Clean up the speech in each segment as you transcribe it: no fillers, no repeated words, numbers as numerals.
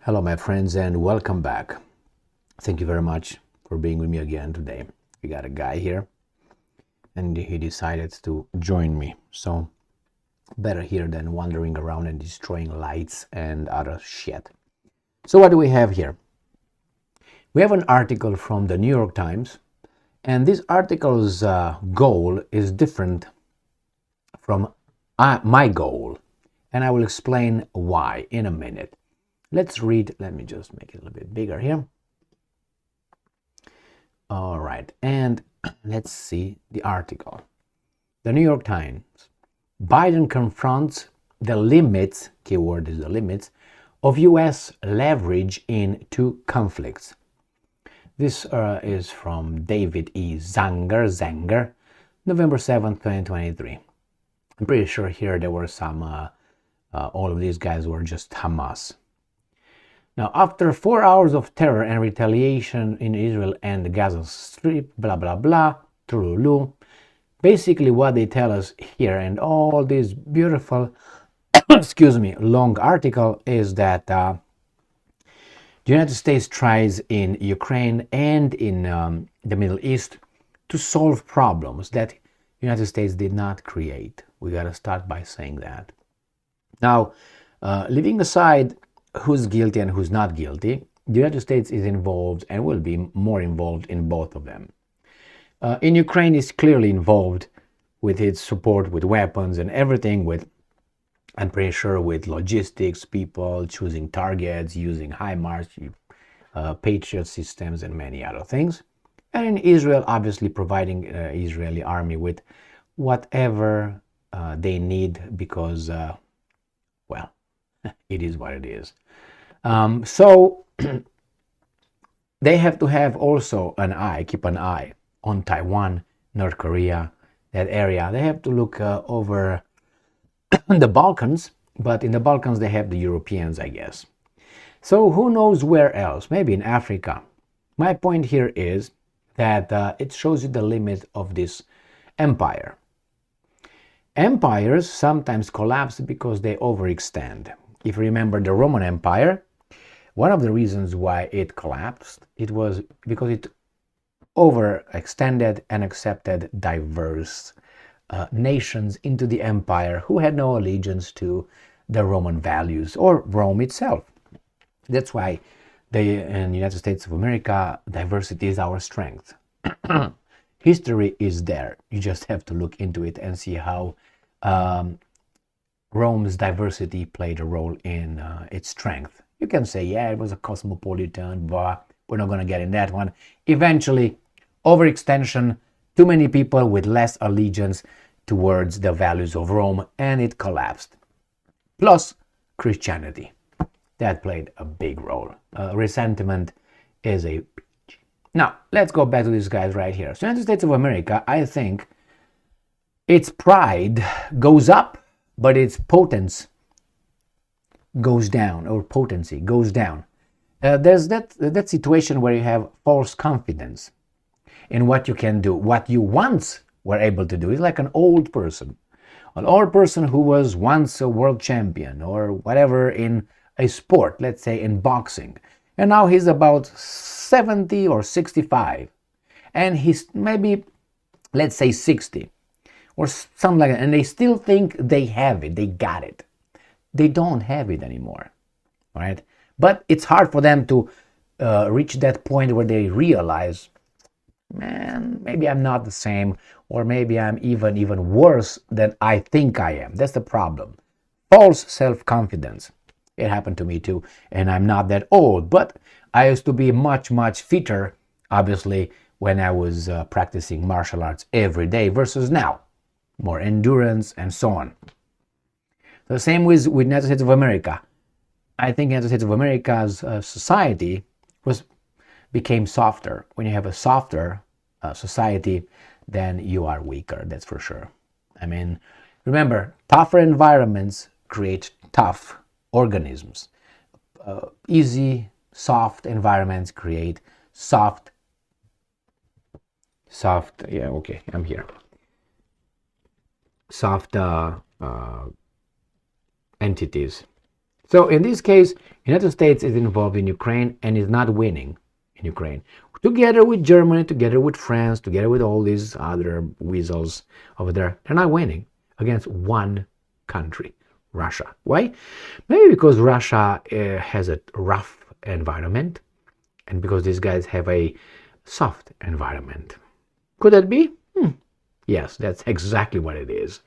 Hello, my friends, and welcome back. Thank you very much for being with me again today. We got a guy here, and he decided to join me. So, better here than wandering around and destroying lights and other shit. So, what do we have here? We have an article from the New York Times, and this article's goal is different from my goal, and I will explain why in a minute. Let's read. Let me just make it a little bit bigger here. All right, and let's see the article. The New York Times. Biden confronts the limits, keyword is the limits, of U.S. leverage in two conflicts. This is from David E. Zanger, November 7th, 2023. I'm pretty sure here there were some, all of these guys were just Hamas. Now, after 4 hours of terror and retaliation in Israel and the Gaza Strip, blah, blah, blah, trululu, basically what they tell us here and all this beautiful, long article is that the United States tries in Ukraine and in the Middle East to solve problems that the United States did not create. We got to start by saying that. Now, leaving aside who's guilty and who's not guilty, the United States is involved and will be more involved in both of them. In Ukraine is clearly involved with its support with weapons and everything, with, I'm pretty sure, with logistics, people choosing targets, using HIMARS, Patriot systems, and many other things. And in Israel, obviously providing Israeli army with whatever they need because, well, it is what it is. So they have to have also keep an eye on Taiwan, North Korea, that area. They have to look over the Balkans, but in the Balkans they have the Europeans, I guess. So who knows where else? Maybe in Africa. My point here is that it shows you the limit of this empire. Empires sometimes collapse because they overextend. If you remember the Roman Empire, one of the reasons why it collapsed, it was because it overextended and accepted diverse nations into the empire who had no allegiance to the Roman values or Rome itself. That's why in the United States of America, diversity is our strength. History is there. You just have to look into it and see how Rome's diversity played a role in its strength. You can say, yeah, it was a cosmopolitan, but we're not going to get in that one. Eventually, overextension, too many people with less allegiance towards the values of Rome, and it collapsed. Plus, Christianity. That played a big role. Resentment is a... Now, let's go back to these guys right here. So, United States of America, I think its pride goes up, but its potency goes down, or potency goes down. There's that situation where you have false confidence in what you can do, what you once were able to do. It's like an old person who was once a world champion or whatever in a sport, let's say in boxing, and now he's about 70 or 65, and he's maybe, let's say, 60 or something like that, and they still think they have it, they got it. They don't have it anymore, right? But it's hard for them to reach that point where they realize, man, maybe I'm not the same, or maybe I'm even worse than I think I am. That's the problem. False self-confidence. It happened to me too, and I'm not that old, but I used to be much fitter, obviously, when I was practicing martial arts every day versus now. More endurance and so on. The same with United States of America. I think United States of America's society became softer. When you have a softer society, then you are weaker, that's for sure. I mean, remember, tougher environments create tough organisms. Easy, soft environments create soft, yeah, okay, I'm here. Soft entities. So in this case, United States is involved in Ukraine and is not winning in Ukraine. Together with Germany, together with France, together with all these other weasels over there, they're not winning against one country, Russia. Why? Maybe because Russia has a rough environment and because these guys have a soft environment. Could that be? Yes, that's exactly what it is.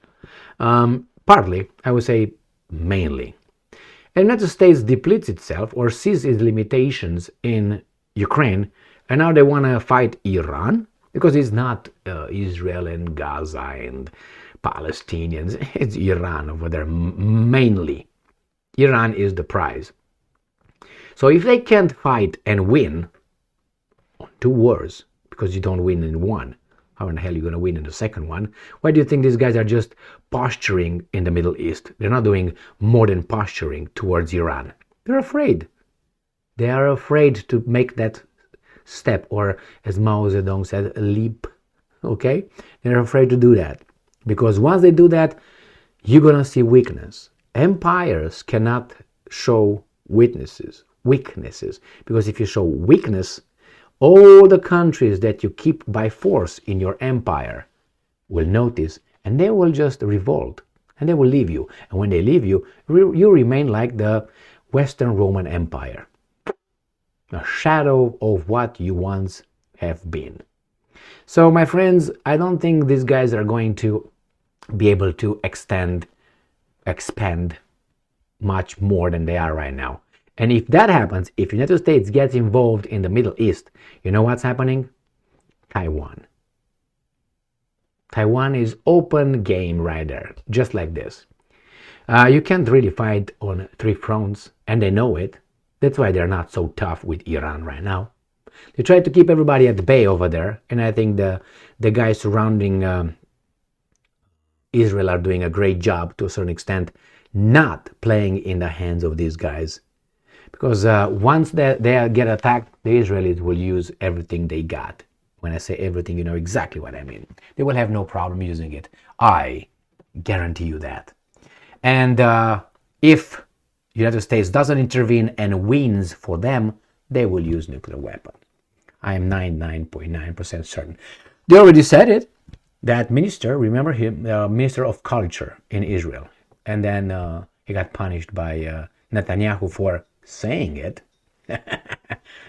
Partly, I would say mainly. The United States depletes itself or sees its limitations in Ukraine, and now they want to fight Iran because it's not Israel and Gaza and Palestinians. It's Iran over there mainly. Iran is the prize. So if they can't fight and win on two wars, because you don't win in one, how in the hell are you going to win in the second one? Why do you think these guys are just posturing in the Middle East? They're not doing more than posturing towards Iran. They're afraid. They are afraid to make that step, or as Mao Zedong said, a leap. Okay? They're afraid to do that. Because once they do that, you're going to see weakness. Empires cannot show weaknesses. Because if you show weakness, all the countries that you keep by force in your empire will notice, and they will just revolt, and they will leave you. And when they leave you, you remain like the Western Roman Empire, a shadow of what you once have been. So, my friends, I don't think these guys are going to be able to expand much more than they are right now. And if that happens, if United States gets involved in the Middle East, you know what's happening? Taiwan. Taiwan is open game right there, just like this. You can't really fight on three fronts, and they know it. That's why they're not so tough with Iran right now. They try to keep everybody at bay over there, and I think the guys surrounding Israel are doing a great job to a certain extent, not playing in the hands of these guys. Because once they get attacked, the Israelis will use everything they got. When I say everything, you know exactly what I mean. They will have no problem using it. I guarantee you that. And if the United States doesn't intervene and wins for them, they will use nuclear weapons. I am 99.9% certain. They already said it. That minister, remember him, Minister of Culture in Israel. And then he got punished by Netanyahu for saying it.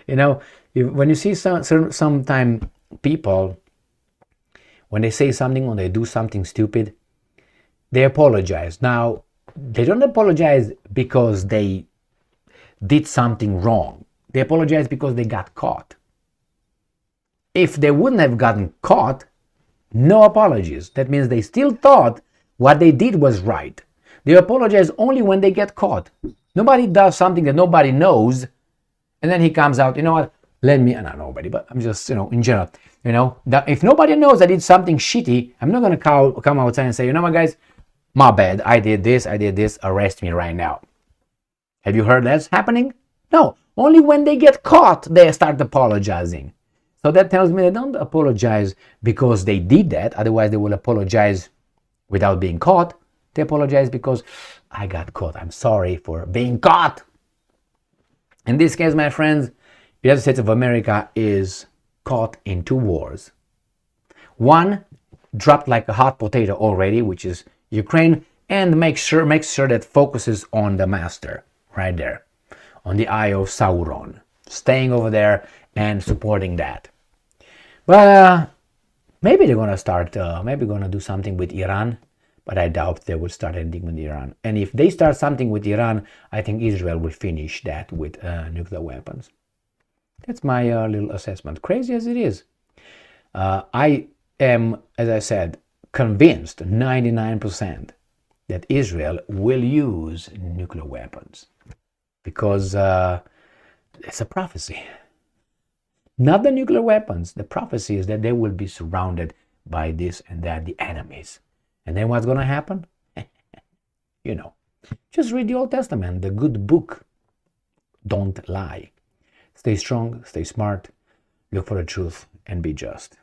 You know, when you see sometimes people, when they say something or they do something stupid, they apologize. Now, they don't apologize because they did something wrong. They apologize because they got caught. If they wouldn't have gotten caught, no apologies. That means they still thought what they did was right. They apologize only when they get caught. Nobody does something that nobody knows, and then he comes out, you know what, not nobody, but I'm just, in general, that if nobody knows I did something shitty, I'm not going to come outside and say, you know what, guys, my bad, I did this, arrest me right now. Have you heard that's happening? No, only when they get caught, they start apologizing. So that tells me they don't apologize because they did that, otherwise they will apologize without being caught. They apologize because I got caught. I'm sorry for being caught. In this case, my friends, the United States of America is caught in two wars. One dropped like a hot potato already, which is Ukraine, and makes sure that focuses on the master right there, on the Eye of Sauron, staying over there and supporting that. But maybe they're gonna start. Maybe gonna do something with Iran. But I doubt they will start anything with Iran. And if they start something with Iran, I think Israel will finish that with nuclear weapons. That's my little assessment. Crazy as it is. I am, as I said, convinced 99% that Israel will use nuclear weapons. Because it's a prophecy. Not the nuclear weapons. The prophecy is that they will be surrounded by this and that, the enemies. And then what's going to happen? Just read the Old Testament, the good book. Don't lie. Stay strong, stay smart, look for the truth, and be just.